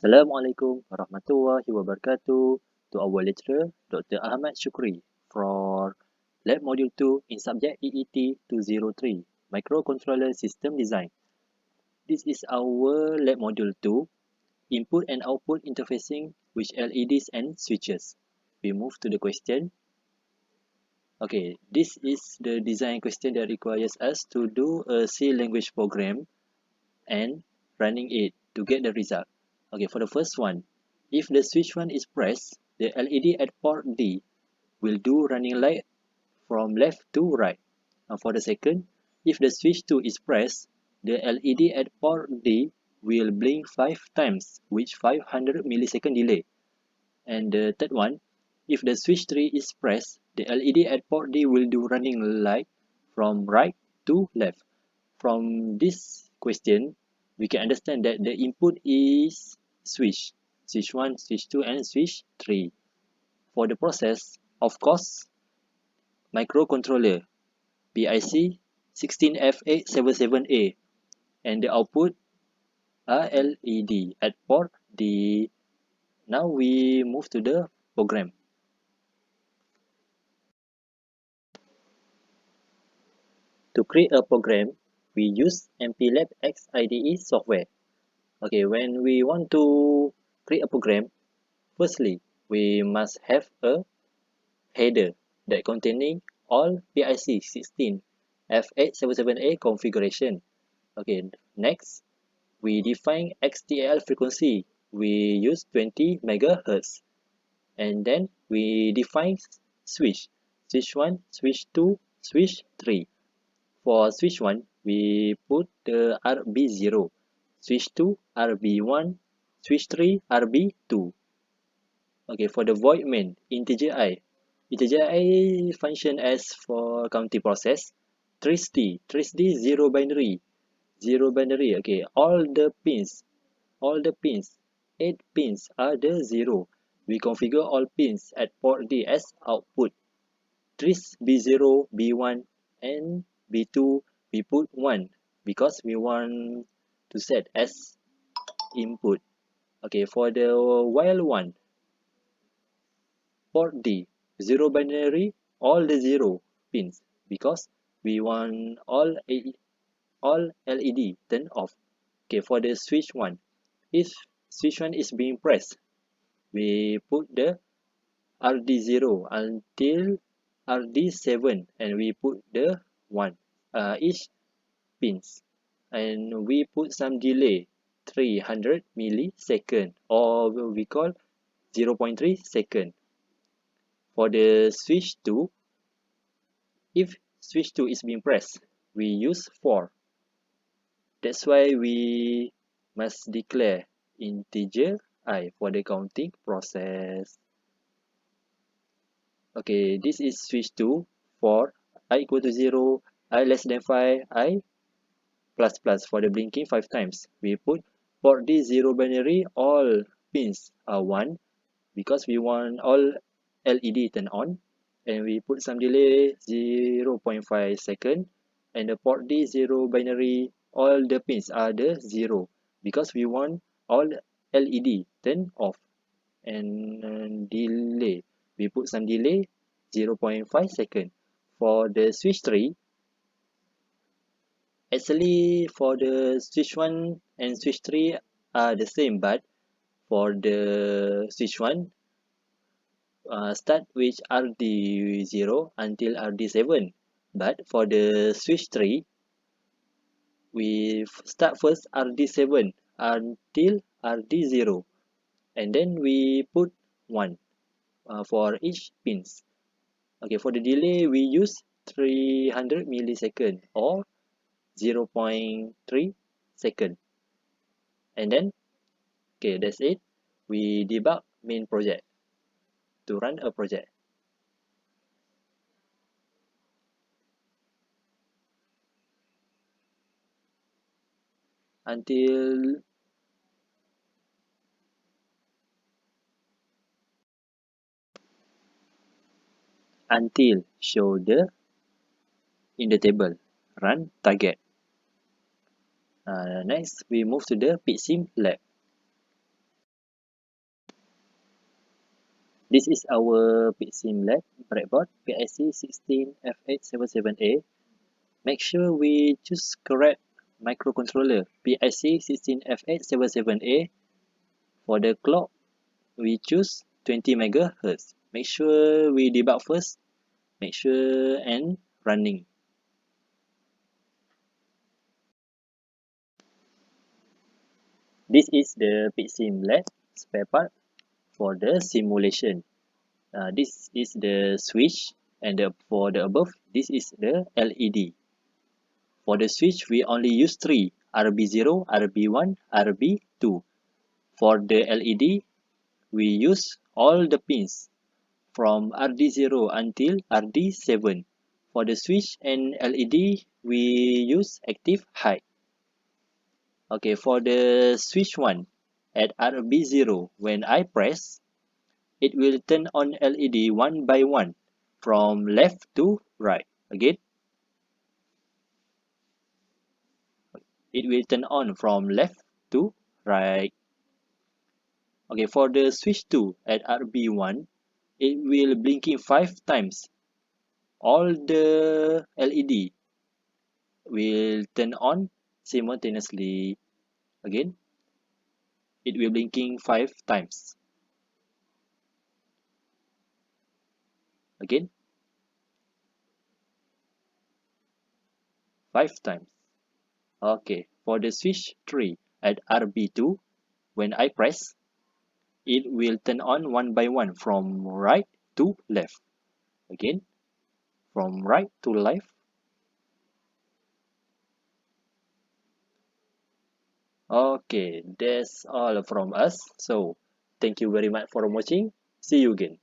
Assalamualaikum warahmatullahi wabarakatuh. To our lecturer, Dr. Ahmad Shukri, for Lab Module 2 in Subject EET 203, Microcontroller System Design. This is our Lab Module 2, Input and Output Interfacing with LEDs and Switches. We move to the question. Okay, this is the design question that requires us to do a C language program and running it to get the result. Okay, for the first one, if the switch 1 is pressed, the LED at port D will do running light from left to right. And for the second, if the switch 2 is pressed, the LED at port D will blink 5 times with 500 millisecond delay. And the third one, if the switch 3 is pressed, the LED at port D will do running light from right to left. From this question, we can understand that the input is switch 1, switch 2, and switch 3. For the process, of course, microcontroller PIC 16F877A, and the output are LED at port D. Now we move to the program. To create a program, we use MPLAB X IDE software. Okay, when we want to create a program, firstly, we must have a header that containing all PIC 16 F877A configuration. Okay, next, we define XTAL frequency. We use 20 MHz. And then we define switch. Switch 1, switch 2, switch 3. For switch 1, we put the RB0. Switch 2, RB1. Switch 3, RB2. Okay, for the void main, integer I. Integer I function as for counting process. Trace D 0 binary. 0 binary. Okay, all the pins, 8 pins are the 0. We configure all pins at port D as output. Trace B0, B1, and B2, we put 1 because we want to set as input. Okay, for the while one, port D, 0 binary, all the 0 pins because we want all LED turn off. Okay, for the switch 1, if switch 1 is being pressed, we put the RD0 until RD7 and we put the 1 each pins, and we put some delay 300 millisecond, or we call 0.3 second. For the switch 2, if switch 2 is being pressed, we use 4. That's why we must declare integer I for the counting process. Okay, this is switch 2 for I equal to 0, I less than 5, I plus plus. For the blinking 5 times, we put port D 0 binary, all pins are 1 because we want all LED turn on, and we put some delay 0.5 second, and the port D 0 binary, all the pins are the 0 because we want all LED turn off, and delay, we put some delay 0.5 second. For the switch 3, actually for the switch 1 and switch 3 are the same, but for the switch 1, start with RD0 until RD7. But for the switch 3, we start first RD7 until RD0, and then we put 1 for each pins. Okay, for the delay, we use 300 millisecond or 0.3 second. And then, okay, that's it. We debug main project to run a project. Until show the in the table run target. Next we move to the PICSIM lab. This is our PCMLab breadboard PIC 16F877A. Make sure we choose correct microcontroller PIC 16F877A. For the clock, we choose 20 MHz. Make sure we debug first. Make sure and running. This is the PCMLab spare part for the simulation. This is the switch, and for the above, this is the LED. For the switch, we only use three: RB0, RB1, RB2. For the LED, we use all the pins from RD0 until RD7. For the switch and LED, we use active high. Okay, for the switch 1, at RB0, when I press, it will turn on LED one by one from left to right. Again, it will turn on from left to right. Okay, for the switch 2 at RB1, it will blinking 5 times. All the LED will turn on simultaneously. Again, it will blinking 5 times. Again, 5 times. Okay, for the switch 3 at RB2, when I press, it will turn on one by one from right to left. Again, from right to left. Okay, that's all from us. So, thank you very much for watching. See you again.